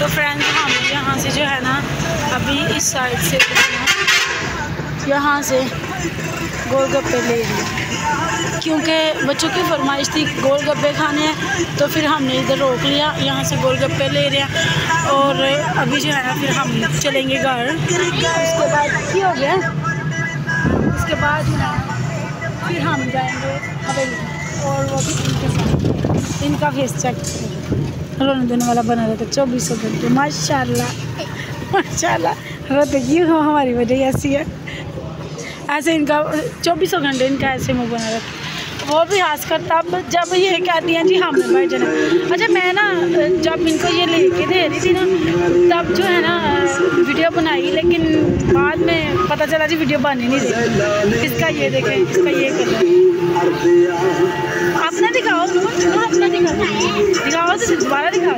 तो फ्रेंड्स हम यहाँ से जो है ना अभी इस साइड से यहाँ से गोलगप्पे ले लिए, क्योंकि बच्चों की फरमाइश थी गोलगप्पे खाने हैं, तो फिर हमने इधर रोक लिया। यहाँ से गोलगप्पे ले रहे हैं और अभी जो है ना फिर हम चलेंगे घर। उसके बाद क्या हो गया, उसके बाद फिर हम जाएंगे हवेली और वो भी इनके साथ। इनका फेस चेक रोने देने वाला बना रहता 24 घंटे। माशाल्लाह माशाल्लाह, रोते क्यों हो, हमारी वजह ऐसी है। ऐसे इनका 24 घंटे इनका ऐसे मुँह बना रहता। वो भी हंसकर तब जब ये कहती हैं जी हमने भाई जना। अच्छा मैं ना जब इनको ये लेके दे रही थी ना तब जो है ना वीडियो बनाई, लेकिन बाद में पता चला जी वीडियो बन ही नहीं रही। इसका ये देखें, इसका ये कलर अपना दिखाओ, अपना दिखाओ तो दोबारा दिखाओ।